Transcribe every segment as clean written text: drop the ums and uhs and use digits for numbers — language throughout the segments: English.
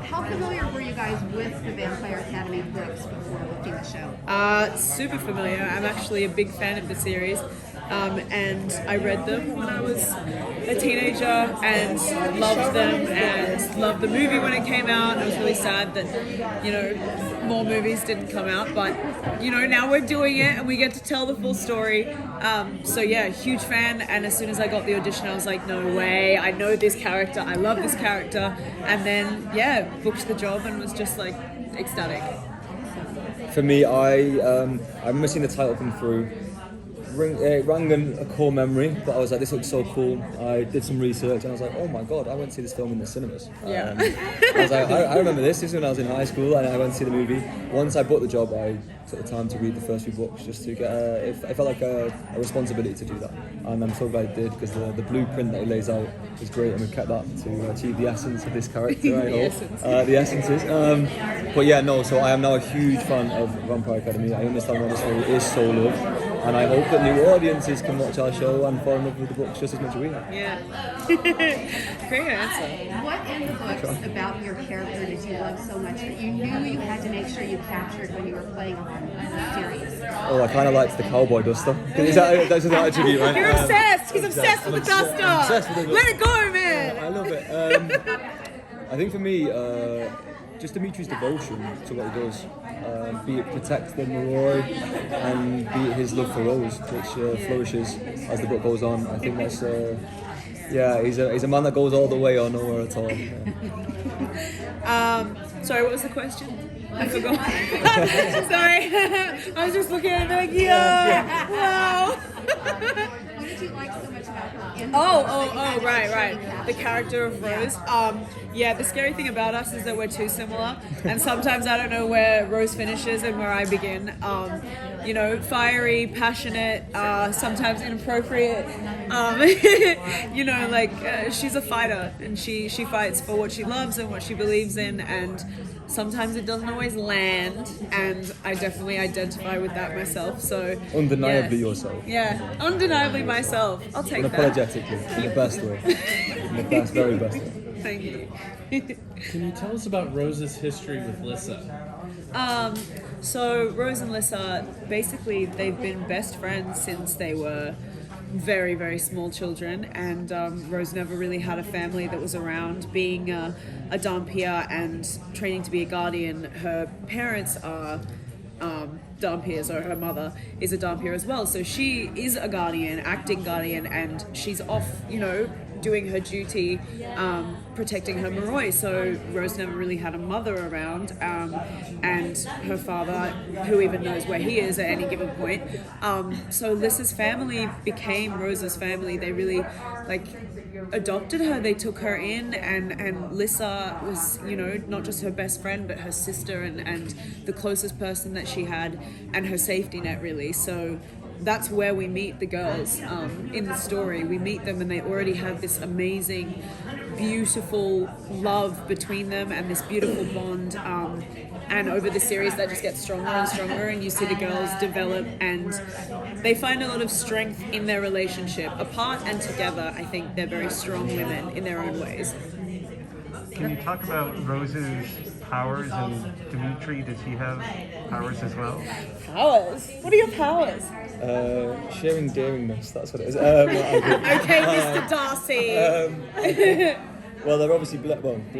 How familiar were you guys with the Vampire Academy books before booking the show? Super familiar. I'm actually a big fan of the series. And I read them when I was a teenager and loved them and loved the movie when it came out. I was really sad that, more movies didn't come out, but, now we're doing it and we get to tell the full story. So yeah, huge fan. And as soon as I got the audition, I was like, no way, I know this character, I love this character. And then, booked the job and was just like ecstatic. For me, I remember seeing the title come through. It rang a core memory, but I was like, this looks so cool. I did some research and I was like, oh my god, I went to see this film in the cinemas. Yeah. I was like, I remember this is when I was in high school and I went to see the movie. Once I booked the job, I took the time to read the first few books just to get it felt like a responsibility to do that. And I'm so glad I did, because the blueprint that he lays out is great, and we kept that to achieve the essence of this character, I hope. The essences. So I am now a huge fan of Vampire Academy. I understand why the story is so loved, and I hope that new audiences can watch our show and fall in love with the books just as much as we have. Yeah. Great answer. What in the books about your character did you love so much that you knew you had to make sure you captured when you were playing on the series? Oh, I kind of liked the cowboy duster. That's just an attribute, right? You're obsessed. He's obsessed with the duster. I'm obsessed with it. Let it go, man. I love it. I think for me, just Dimitri's devotion to what he does, be it protect the Maroi and be it his love for Rose, which flourishes as the book goes on. I think that's he's a man that goes all the way or nowhere at all. Sorry, what was the question? I forgot. Sorry. I was just looking at it like, wow. What did you like so much about her? Right. The character of Rose. The scary thing about us is that we're too similar, and sometimes I don't know where Rose finishes and where I begin. Fiery, passionate, sometimes inappropriate. She's a fighter, and she fights for what she loves and what she believes in, and sometimes it doesn't always land, and I definitely identify with that myself. So undeniably yourself. Yeah, undeniably myself. I'll take that. Unapologetically, in the best way. In the very best way. Thank you. Can you tell us about Rose's history with Lissa? So Rose and Lissa, basically, they've been best friends since they were very, very small children, and Rose never really had a family that was around. Being a Dhampir and training to be a guardian, her parents are Dhampirs, or her mother is a Dhampir as well. So she is a guardian, acting guardian, and she's off, doing her duty, protecting her Maroi. So Rose never really had a mother around, and her father, who even knows where he is at any given point. So Lissa's family became Rose's family. They really adopted her. They took her in, and Lissa was, not just her best friend, but her sister and the closest person that she had, and her safety net, really. So that's where we meet the girls in the story. We meet them and they already have this amazing, beautiful love between them and this beautiful bond. And over the series that just gets stronger and stronger, and you see the girls develop, and they find a lot of strength in their relationship. Apart and together, I think they're very strong women in their own ways. Can you talk about Rose's powers, and Dimitri, does he have powers as well? Powers? What are your powers? Sharing daringness, that's what it is. Okay, Mr. Darcy. Well, they're obviously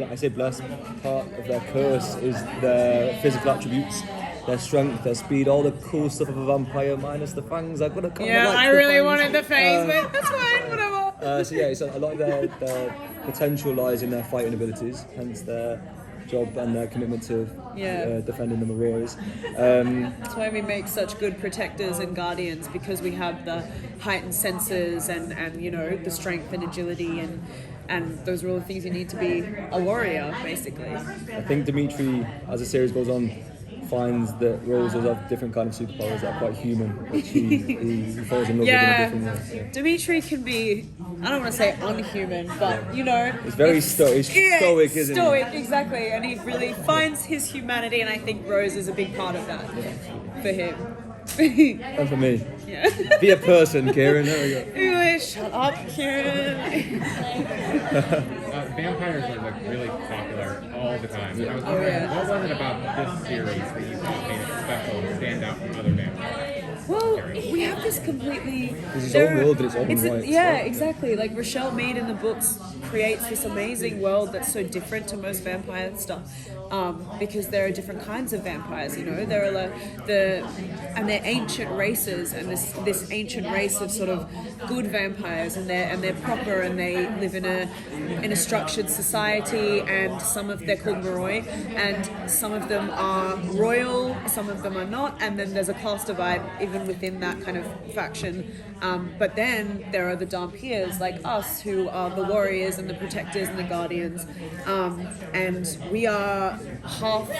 I say blessed. Part of their curse is their physical attributes, their strength, their speed, all the cool stuff of a vampire, minus the fangs. I've got to come. Yeah, I really wanted the fangs, but that's fine, whatever. So a lot of their potential lies in their fighting abilities, hence their job and their commitment to defending the Marois. That's why we make such good protectors and guardians, because we have the heightened senses and the strength and agility, and those are all the things you need to be a warrior, basically. I think Dimitri, as the series goes on, finds that Rose does have different kind of superpowers that are quite human, which he falls in love with in a different way. Yeah. Dimitri can be, I don't want to say unhuman, but It's very stoic, isn't he? Stoic, exactly, and he really finds his humanity, and I think Rose is a big part of that for him. And for me. Yeah. Be a person, Kieron. There we go. Shut up, Kieron. vampires are like really popular all the time. And I was Oh, wondering, yeah. what was it about this series that you thought made it special and stand out from other vampires? Well, we have this completely. It's its there own are- world and its own it's a- rights, Yeah, right? exactly. Like Rochelle Mead in the books creates this amazing world that's so different to most vampire stuff, because there are different kinds of vampires. You know, there are and they're ancient races, and this ancient race of sort of good vampires, and they're proper, and they live in a structured society, and they're called Moroi, and some of them are royal, some of them are not, and then there's a class divide even within that kind of faction. But then there are the Dampiers like us, who are the warriors and the protectors and the guardians, and we are half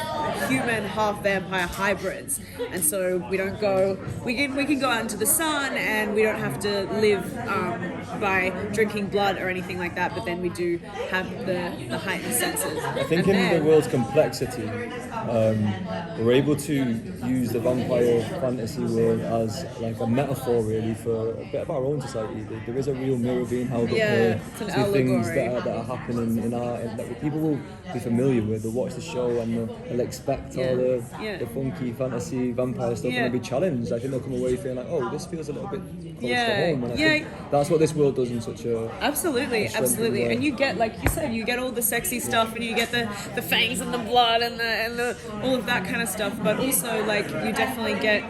human, half vampire hybrids, and so we don't go. We can go out into the sun, and we don't have to live by drinking blood or anything like that. But then we do have the heightened senses. I think in the world's complexity, we're able to use the vampire fantasy world as like a metaphor, really, for a bit of our own society. There is a real mirror being held up here it's an to things allegory. that are happening that people will be familiar with. They'll watch the show and they'll expect all the funky fantasy vampire stuff, and they'll be challenged. I think they'll come away feeling like, oh, this feels a little bit close to home. And I think that's what this world does in such a Absolutely. And you get, like you said, you get all the sexy stuff, and you get the fangs and the blood and the all of that kind of stuff. But also, like, you definitely get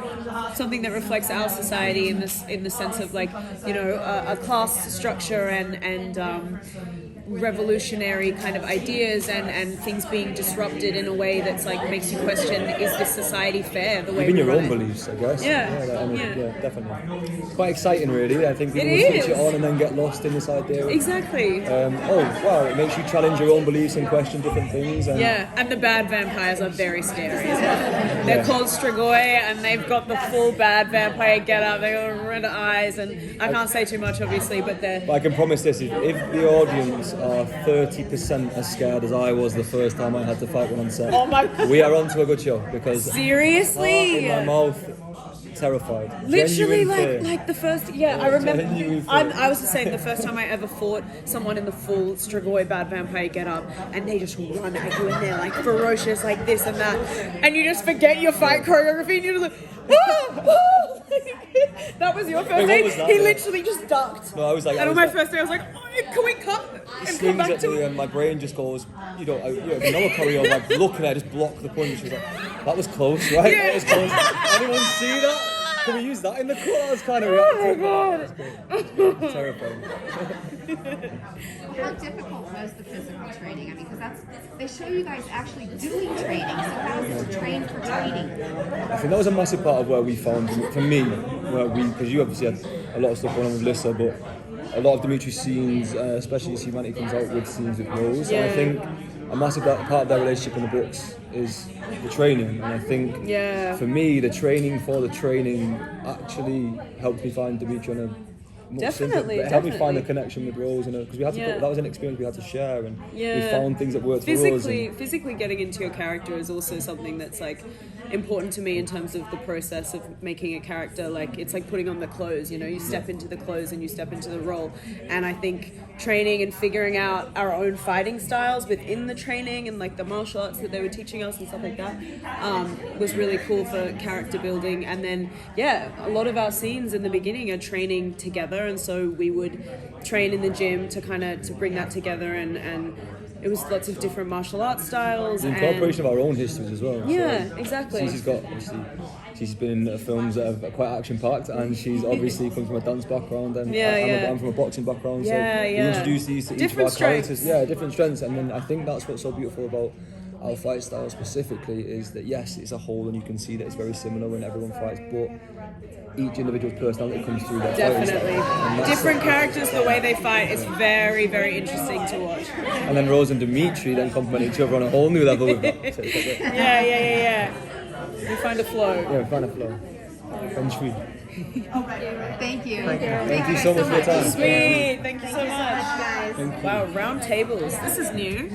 something that reflects our society in the sense of, like, you know, a class structure and revolutionary kind of ideas and things being disrupted in a way that's like makes you question, is this society fair the way even we your run own it? beliefs, I guess. Yeah. Definitely. It's quite exciting, really. I think people It will switch is. it on and then get lost in this idea of, Exactly. it makes you challenge your own beliefs and question different things. And And the bad vampires are very scary as well. They're called Strigoi, and they've got the full bad vampire get-up. They got red eyes, and I can't say too much, obviously, but they're... But I can promise this, if the audience are 30% as scared as I was the first time I had to fight one on set, Oh my God. we are on to a good show, because Seriously? heart in my mouth, terrified. Literally, Genuine fear. like the first, I remember. Genuine fear. I was the same. The first time I ever fought someone in the full Strigoi bad vampire get up, and they just run at you, and they're like ferocious, like this and that, and you just forget your fight choreography, and you're just like, ah! That was your first Wait, what day. was that? He Yeah. literally just ducked. No, I was like, and on my first day, I was like, oh, can we cut and come Slings back at to me, it? and my brain just goes, you know choreo, like look at it, just block the punch. She was like, that was close, right? Yeah. That was close. Anyone see that? Can we use that in the cut? That was kind of reactive. Oh my God. Terrifying. How difficult was the physical training? I mean, because they show you guys actually doing training. So how is it to train for training? I think that was a massive part of where we found, for me, because you obviously had a lot of stuff going on with Lissa, but a lot of Dimitri's scenes, especially as Humanity comes out with scenes with Rose, and I think a massive part of their relationship in the books is the training, and I think for me, the training for the training actually helped me find Dimitri on a much simpler. It helped me find a connection with Rose, because we had to. That was an experience we had to share, and we found things that worked for us. Physically getting into your character is also something that's like important to me in terms of the process of making a character. Like, it's like putting on the clothes, you know, you step into the clothes and you step into the role. And I think training and figuring out our own fighting styles within the training and like the martial arts that they were teaching us and stuff like that was really cool for character building. And then a lot of our scenes in the beginning are training together, and so we would train in the gym to bring that together, and it was lots of different martial arts styles. The incorporation of our own histories as well. Yeah, exactly. She's been in films that are quite action-packed, and she's obviously come from a dance background, and I'm from a boxing background, so we introduce these to each of our characters. Yeah, different strengths, and then I think that's what's so beautiful about our fight style specifically, is that yes, it's a whole, and you can see that it's very similar when everyone fights, but each individual's personality comes through their fighting style. Definitely. Different characters, the way they fight is very, very interesting to watch. And then Rose and Dimitri then complement each other on a whole new level with that. So it's like Yeah. We find a flow. we find a flow. Feng shui. Thank you. Thank you so much for your time. Sweet. Thank you so much. Guys. Wow, round tables. This is new.